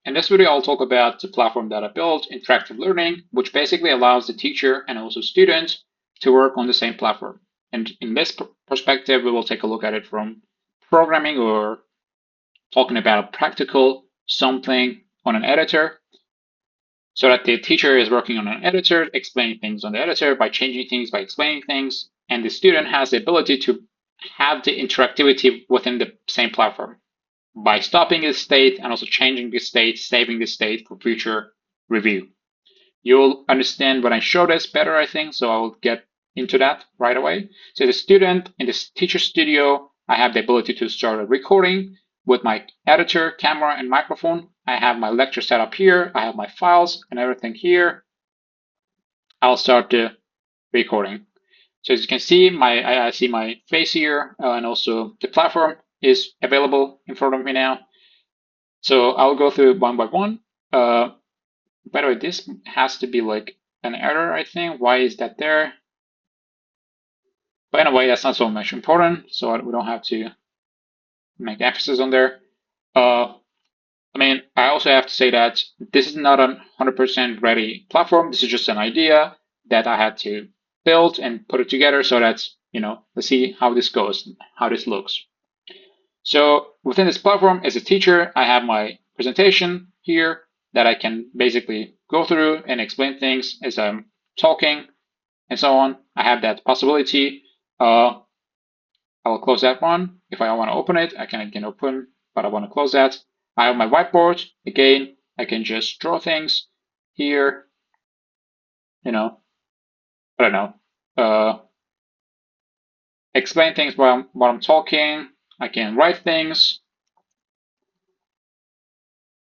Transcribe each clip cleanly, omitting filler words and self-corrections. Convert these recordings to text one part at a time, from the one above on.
In this video, I'll talk about the platform that I built, Interactive Learning, which basically allows the teacher and also students to work on the same platform. And in this perspective, we will take a look at it from programming or talking about a practical something on an editor, so that the teacher is working on an editor, explaining things on the editor by changing things, by explaining things, and the student has the ability to have the interactivity within the same platform by stopping the state and also changing the state, saving the state for future review. You'll understand when I show this better, I think, so I'll get into that right away. So the student in this teacher studio, I have the ability to start a recording with my editor, camera, and microphone. I have my lecture set up here. I have my files and everything here. I'll start the recording. So as you can see, I see my face here, and also the platform is available in front of me now. So I'll go through one by one. By the way, this has to be like an error, I think. Why is that there? But anyway, that's not so much important, so we don't have to make emphasis on there. I also have to say that this is not a 100% ready platform. This is just an idea that I had to build and put it together so that, let's see how this goes, how this looks. So within this platform, as a teacher, I have my presentation here that I can basically go through and explain things as I'm talking and so on. I have that possibility. I will close that one. If I want to open it, I can again open, but I want to close that. I have my whiteboard. Again, I can just draw things here. I don't know. Explain things while I'm talking. I can write things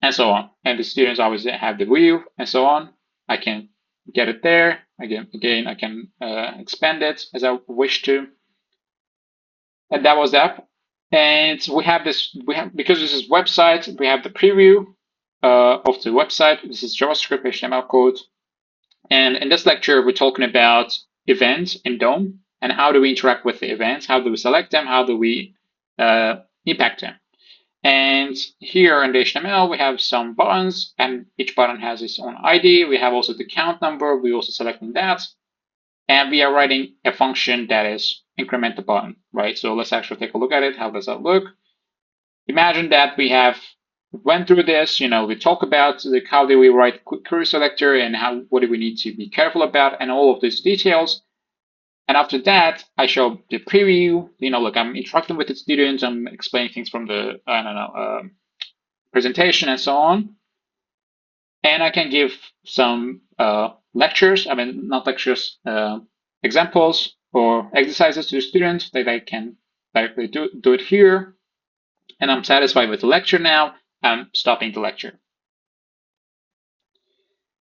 and so on. And the students always have the view and so on. I can get it there. Again, I can expand it as I wish to. And that was that. And we have this, because this is website, we have the preview of the website. This is JavaScript HTML code. And in this lecture, we're talking about events in DOM and how do we interact with the events? How do we select them? How do we impact them? And here in the HTML, we have some buttons, and each button has its own ID. We have also the count number. We're also selecting that. And we are writing a function that is increment the button, right? So let's actually take a look at it. How does that look? Imagine that we have went through this, we talk about how do we write query selector and what do we need to be careful about and all of these details. And after that, I show the preview, look, I'm interacting with the students, I'm explaining things from the, presentation and so on. And I can give some lectures, not lectures, examples or exercises to the students that I can directly do it here. And I'm satisfied with the lecture now. I'm stopping the lecture.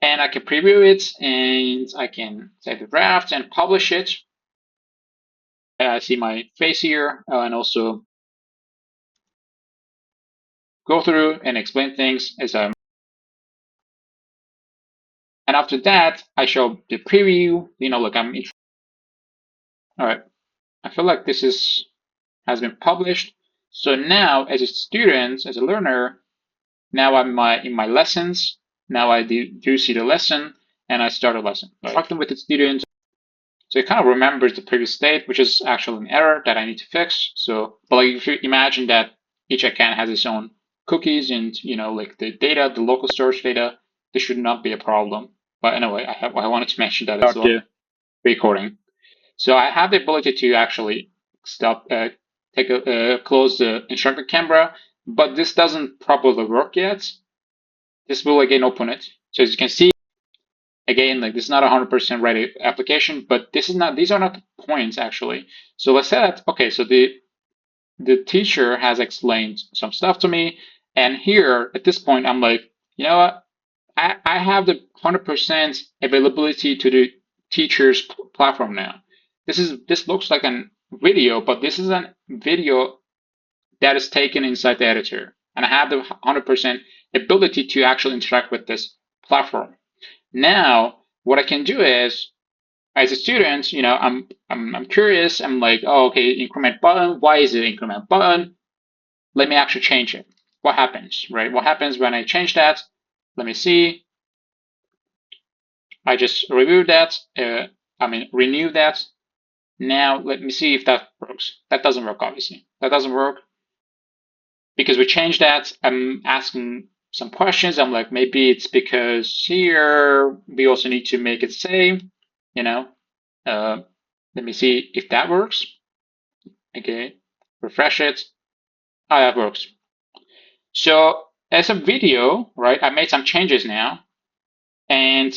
And I can preview it and I can save the draft and publish it. I see my face here and also go through and explain things as I'm. And after that, I show the preview. Look, I'm. All right. I feel like this has been published. So now, as a student, as a learner, now I'm in my lessons. Now I do see the lesson, and I start a lesson. Talking with the students. So it kind of remembers the previous state, which is actually an error that I need to fix. So, but like if you imagine that each account has its own cookies and like the data, the local storage data, this should not be a problem. But anyway, I wanted to mention that as well. The recording. So I have the ability to actually stop, close the instructor camera, but this doesn't properly work yet. This will again open it. So as you can see, again, like this is not a 100% ready application, but these are not points actually. So let's say that, okay, so the teacher has explained some stuff to me, and here at this point, I'm like, you know what? I have the 100% availability to the teacher's platform now. This looks like a video, but this is a video that is taken inside the editor, and I have the 100% ability to actually interact with this platform. Now, what I can do is, as a student, I'm curious. I'm like, oh, okay, increment button. Why is it increment button? Let me actually change it. what happens, right? What happens when I change that? Let me see. I just renew that. Renew that. Now let me see if that works. That doesn't work, obviously. That doesn't work because we changed that. I'm asking some questions. I'm like, maybe it's because here we also need to make it same, you know. Let me see if that works. Okay, refresh it. Oh, that works. So as a video, right, I made some changes now. And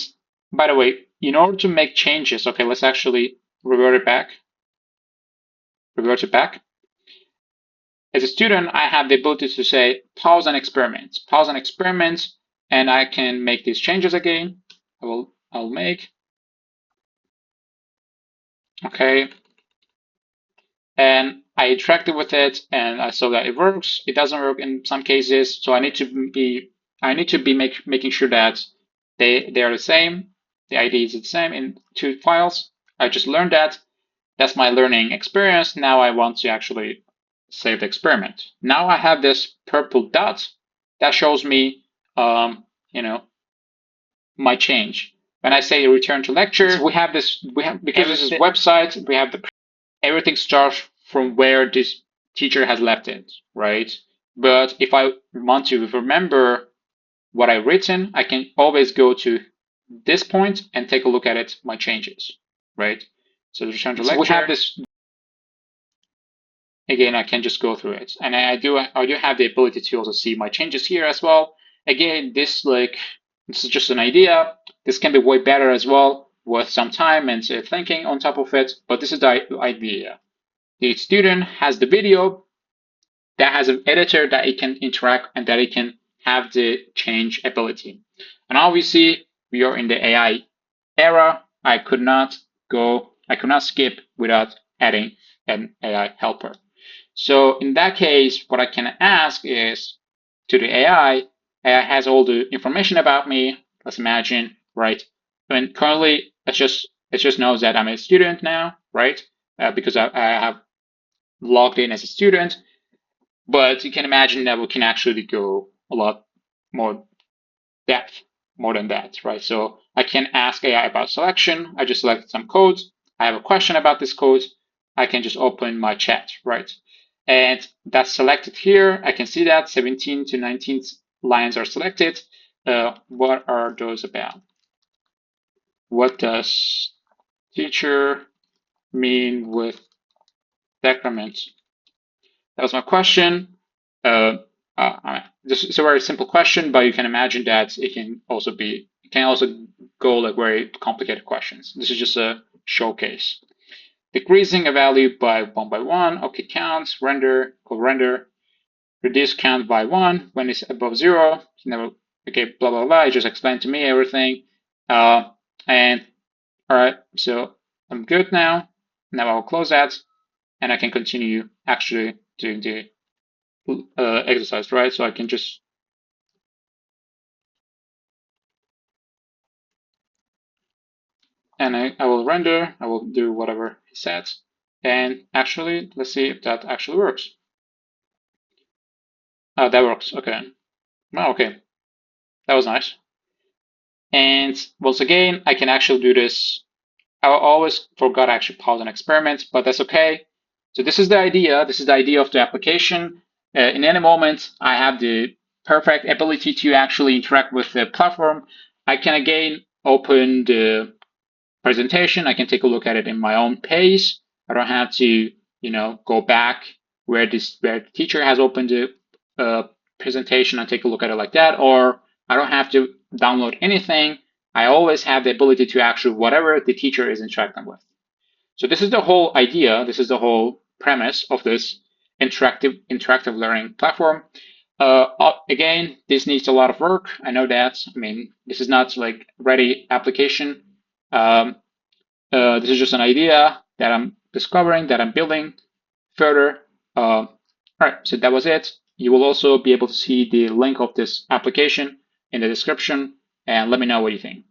by the way, in order to make changes, okay, let's actually revert it back. Revert it back. As a student, I have the ability to say pause and experiment, and I can make these changes again. I'll make. Okay. And I interacted with it and I saw that it works. It doesn't work in some cases. So I need to be making sure that they are the same. The ID is the same in two files. I just learned that. That's my learning experience. Now I want to actually save the experiment. Now I have this purple dot that shows me, my change. When I say return to lecture, we have because this is website, we have everything starts from where this teacher has left it, right? But if I want to remember what I've written, I can always go to this point and take a look at it, my changes, right? So return to lecture. We have this. Again, I can just go through it, and I do have the ability to also see my changes here as well. Again, this is just an idea. This can be way better as well with some time and thinking on top of it, but this is the idea. The student has the video that has an editor that it can interact and that it can have the change ability. And obviously, we are in the AI era. I could not skip without adding an AI helper. So in that case, what I can ask is to the AI has all the information about me. Let's imagine, right? And currently, it just knows that I'm a student now, right? Because I have logged in as a student. But you can imagine that we can actually go a lot more depth, more than that, right? So I can ask AI about selection. I just selected some codes. I have a question about this code. I can just open my chat, right? And that's selected here. I can see that 17 to 19 lines are selected. What are those about? What does teacher mean with decrement? That was my question. This is a very simple question, but you can imagine that it can also go like very complicated questions. This is just a showcase. Decreasing a value by 1 by 1. Okay, count, render, reduce count by 1 when it's above 0. Okay, blah, blah, blah. It just explained to me everything. And all right, so I'm good now. Now I'll close that and I can continue actually doing the exercise, right? So I can just and I will render, I will do whatever he said. And actually, let's see if that actually works. Oh, that works, okay. Well, okay, that was nice. And once again, I can actually do this. I always forgot to actually pause an experiment, but that's okay. So this is the idea. This is the idea of the application. In any moment, I have the perfect ability to actually interact with the platform. I can again open the presentation. I can take a look at it in my own pace. I don't have to, go back where the teacher has opened the presentation and take a look at it like that, or I don't have to download anything. I always have the ability to actually whatever the teacher is interacting with. So this is the whole idea. This is the whole premise of this interactive learning platform. Again, this needs a lot of work. I know that. I mean, this is not like ready application. This is just an idea that I'm discovering, that I'm building further. All right, so that was it. You will also be able to see the link of this application in the description, and let me know what you think.